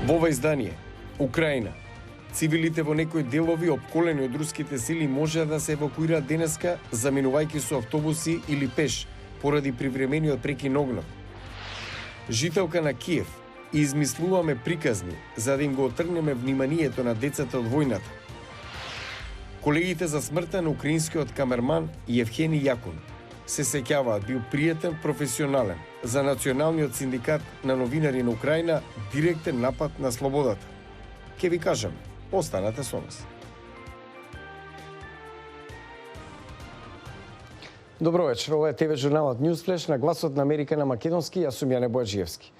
Во ова издание, Украина. Цивилите во некои делови опколени од руските сили можеа да се евакуираат денеска, заминувајќи со автобуси или пеш, поради привремениот прекин огнот. Жителка на Киев: измислуваме приказни за да им го отргнеме вниманието на децата од војната. Колегите за смртта на украинскиот камерман Евхени Јакун се сеќаваат, бил пријатен, професионален. За Националниот синдикат на новинари на Украина директен напад на слободата. Ке ви кажам, останете со нас. Добро вечер, ова е ТВ журналот Newsflash на Гласот на Америка на македонски, јас сум Јане Бојаджиевски.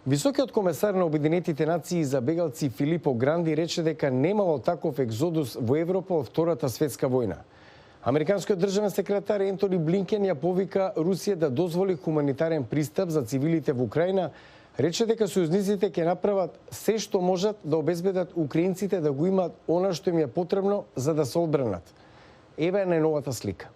Високиот комесар на Обединетите нации за бегалци Филипо Гранди рече дека немало таков екзодус во Европа од Втората светска војна. Американскиот државен секретар Ентони Блинкен ја повика Русија да дозволи хуманитарен пристап за цивилите во Украина, рече дека сојузниците ќе направат се што можат да обезбедат украинците да го имаат она што им е потребно за да се одбранат. Ева е најновата слика.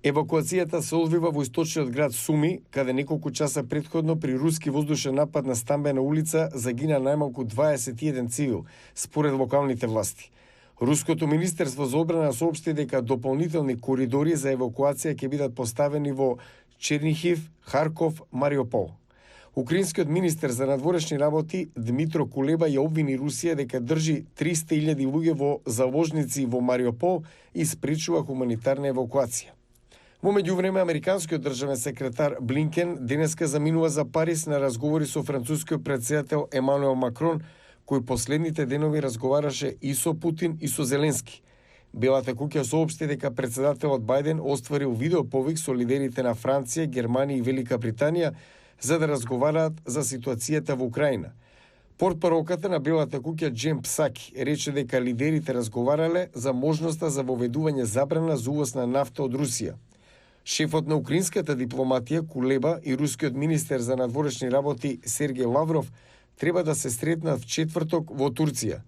Евакуацијата се одвива во источниот град Суми, каде неколку часа претходно при руски воздушен напад на стамбена улица загина најмалку 21 цивил, според локалните власти. Руското министерство за одбрана соопшти дека дополнителни коридори за евакуација ќе бидат поставени во Чернихив, Харков, Мариупол. Украинскиот министер за надворешни работи Дмитро Кулеба ја обвини Русија дека држи 300.000 луѓе во заложници во Мариупол и спречува хуманитарна евакуација. Во меѓувреме, американскиот државен секретар Блинкен денеска заминува за Париз на разговори со францускиот претседател Емануел Макрон, кој последните денови разговараше и со Путин и со Зеленски. Белата куќа соопшти дека претседателот Бајден остварил видеоповик со лидерите на Франција, Германија и Велика Британија за да разговараат за ситуацијата во Украина. Портпаролката на Белата куќа Джен Псаки рече дека лидерите разговарале за можноста за воведување забрана за увоз на нафта од Русија. Шефот на украинската дипломатија Кулеба и рускиот министер за надворешни работи Сергеј Лавров треба да се сретнат в четврток во Турција.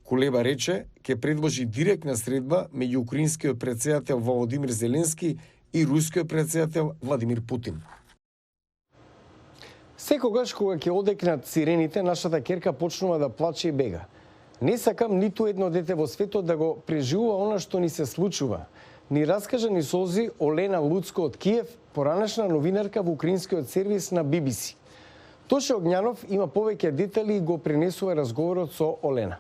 Кулеба рече ќе предложи директна средба меѓу украинскиот претседател Володимир Зеленски и рускиот претседател Владимир Путин. Секогаш кога ќе одекнат сирените, нашата керка почнува да плаче и бега. Не сакам ниту едно дете во светот да го преживува она што ни се случува. Ни раскажа ни солзи Олена Луцко од Киев, поранешна новинарка во украинскиот сервис на BBC. Тоше Огњанов има повеќе детали и го пренесува разговорот со Олена.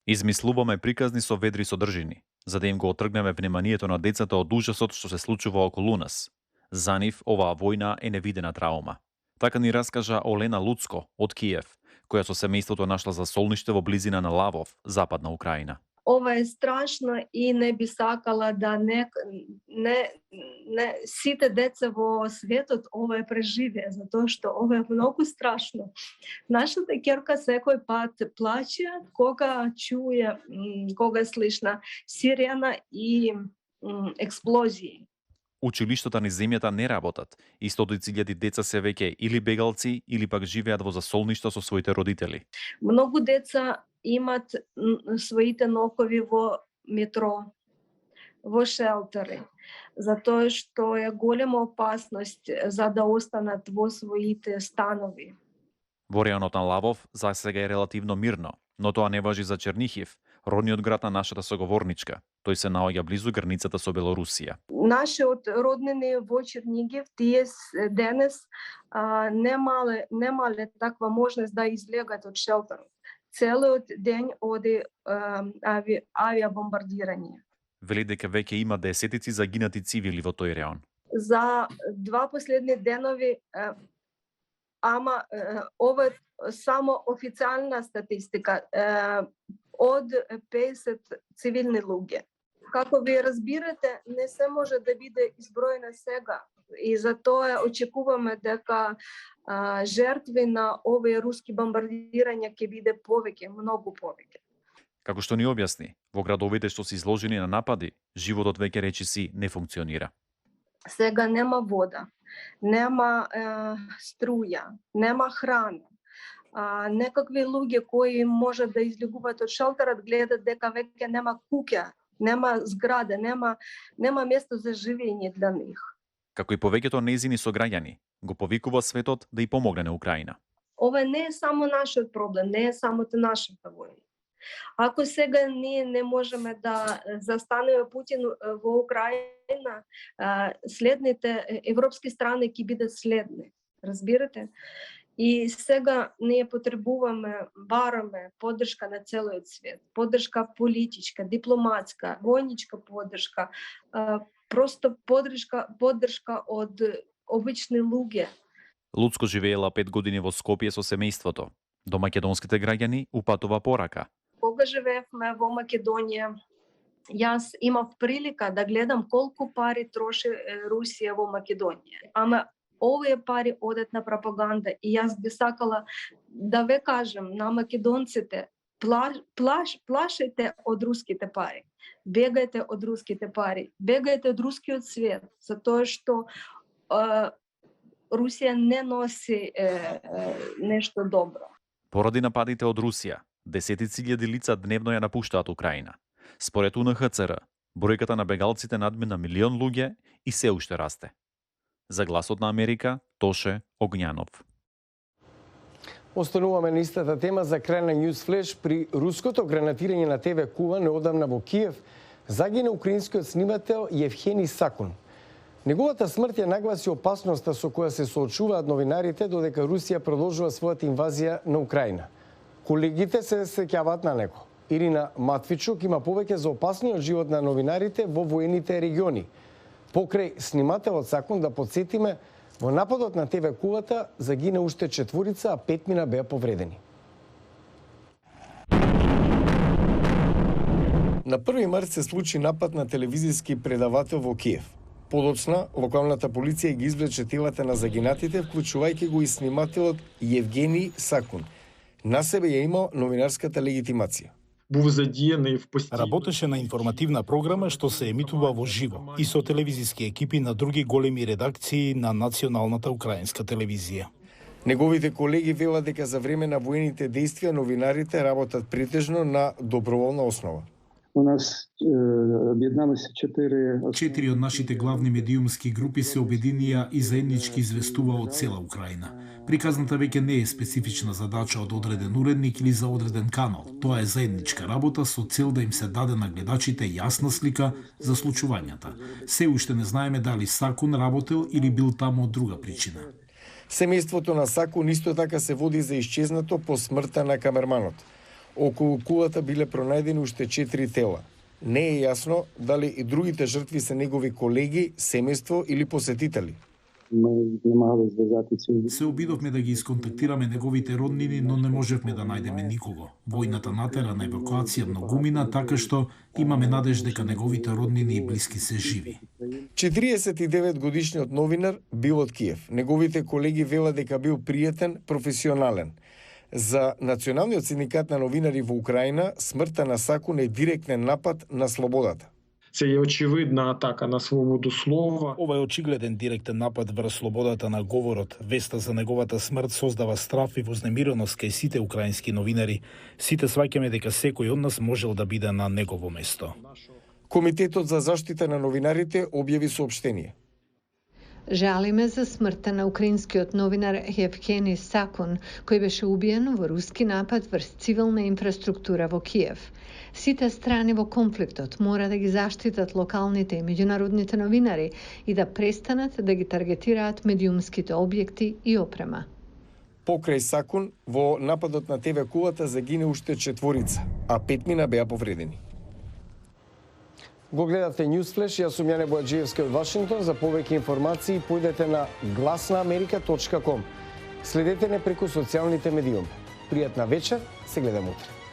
Измислуваме приказни со ведри содржини, за да им го отргнеме вниманието на децата од ужасот што се случува околу нас. За нив оваа војна е невидена траума. Така ни раскажа Олена Луцко од Киев, која со семејството нашла за солниште во близина на Лавов, западна Украина. Ова е страшно и не би сакала да сите деца во светот ова е преживее, затоа што ова е многу страшно. Нашата ќерка секој пат плаче кога чуе, кога слышна сирена и експлозии. Училиштата низ земјата не работат и стотици деца се веќе или бегалци или пак живеат во засолништа со своите родители. Многу деца имат своите нокови во метро, во шелтери, затоа што е голема опасност за да останат во своите станови. Во рејонот на Лавов за сега е релативно мирно, но тоа не важи за Чернихив, родниот град на нашата соговорничка. Тој се наоѓа близу границата со Белорусија. Нашиот роднини во Чернигив тие денес немале таква можност да излегат од шелтерот. Целиот ден оди авиабомбардирање. Вели дека веќе има десетици загинати цивили во тој реон. За два последни денови, ама ова само официјална статистика, од 50 цивилни луѓе. Како ви разбирате, не се може да биде изброена сега и затоа очекуваме дека жертви на овие руски бомбардирања ќе биде повеќе, многу повеќе. Како што ни објасни, во градовите што се изложени на напади, животот веќе речиси не функционира. Сега нема вода, нема струја, нема храна. Некакви луѓе кои можат да излегуваат од шелтерот гледат дека веќе нема куќа, нема зграда, нема место за живење для нив. Како и повеќето нејзини сограѓани, го повикува светот да и помогне на Украина. Ова не е само нашиот проблем, не е само нашата војна. Ако сега ние не можеме да застанеме Путин во Украина, следните европски страни ќе бидат следни. Разбирате? И сега ние потребуваме, бараме поддршка на целиот свет, поддршка политичка, дипломатска, војничка поддршка, просто поддршка од обични луѓе. Луцко живеела 5 години во Скопје со семејството. До македонските граѓани упатува порака. Кога живеевме во Македонија, јас имав прилика да гледам колку пари троши Русија во Македонија. Ама овие пари одат на пропаганда и јас би сакала да ве кажам на македонците, плашете од руските пари. Бегајте од руските пари, бегајте од рускиот свет, затоа што Русија не носи нешто добро. Поради нападите од Русија, десетици илјади лица дневно ја напуштаат Украина. Според УНХЦР, бројката на бегалците надмина 1 милион луѓе и се уште расте. За Гласот на Америка, Тоше Огњанов. Остануваме на истата тема за крај на News Flash. При руското гранатирање на ТВ Кува неодамна во Киев загина украинскиот снимател Евгени Сакун. Неговата смрт ја нагласи опасноста со која се соочуваат новинарите додека Русија продолжува својата инвазија на Украина. Колегите се сеќаваат на него. Ирина Матвичук има повеќе за опасниот живот на новинарите во воените региони. Покрај снимателот Сакун, да подсетиме, во нападот на ТВ Кувата загина уште 4, а 5 беа повредени. На 1 март се случи напад на телевизиски предавател во Киев. Подоцна, локалната полиција ги извлече телата на загинатите, вклучувајќи го и снимателот Евгени Сакун. На себе ја имал новинарската легитимација. Работеше на информативна програма што се емитува во живо и со телевизиски екипи на други големи редакции на националната украинска телевизија. Неговите колеги велат дека за време на воените действија новинарите работат претежно на доброволна основа. У нас обједналися 4 од нашите главни медиумски групи се обединија и заеднички известува од цела Украина. Приказната веќе не е специфична задача од одреден уредник или за одреден канал. Тоа е заедничка работа со цел да им се даде на гледачите јасна слика за случувањата. Се уште не знаеме дали Сакун работел или бил таму од друга причина. Семејството на Сакун исто така се води за исчезнато по смртта на камерманот. Околу кулата биле пронајдени уште 4 тела. Не е јасно дали и другите жртви се негови колеги, семејство или посетители. Се обидовме да ги исконтактираме неговите роднини, но не можевме да најдеме никого. Војната натера на евакуација многумина, така што имаме надеж дека неговите роднини и блиски се живи. 49 годишниот новинар бил од Киев. Неговите колеги велат дека бил пријатен, професионален. За Националниот синдикат на новинари во Украина, смртта на Сакун е директен напад на слободата. Це є очевидна атака на свободу слова. Ова е очигледен директен напад врз слободата на говорот. Веста за неговата смрт создава страв и вознемиреност кај сите украински новинари. Сите сваќаме дека секој од нас можел да биде на негово место. Комитетот за заштита на новинарите објави соопштение. Жалиме за смртта на украинскиот новинар Евгени Сакун, кој беше убиен во руски напад врз цивилна инфраструктура во Киев. Сите страни во конфликтот мора да ги заштитат локалните и меѓународните новинари и да престанат да ги таргетираат медиумските објекти и опрема. Покрај Сакун, во нападот на ТВ Кулата загине уште 4, а 5 беа повредени. Го гледате News Flash, јас сум Јане Бојаджиевски од Вашингтон. За повеќе информации појдете на glasnaamerika.com. Следете не преку социјалните медиуми. Пријатна вечер, се гледаме утре.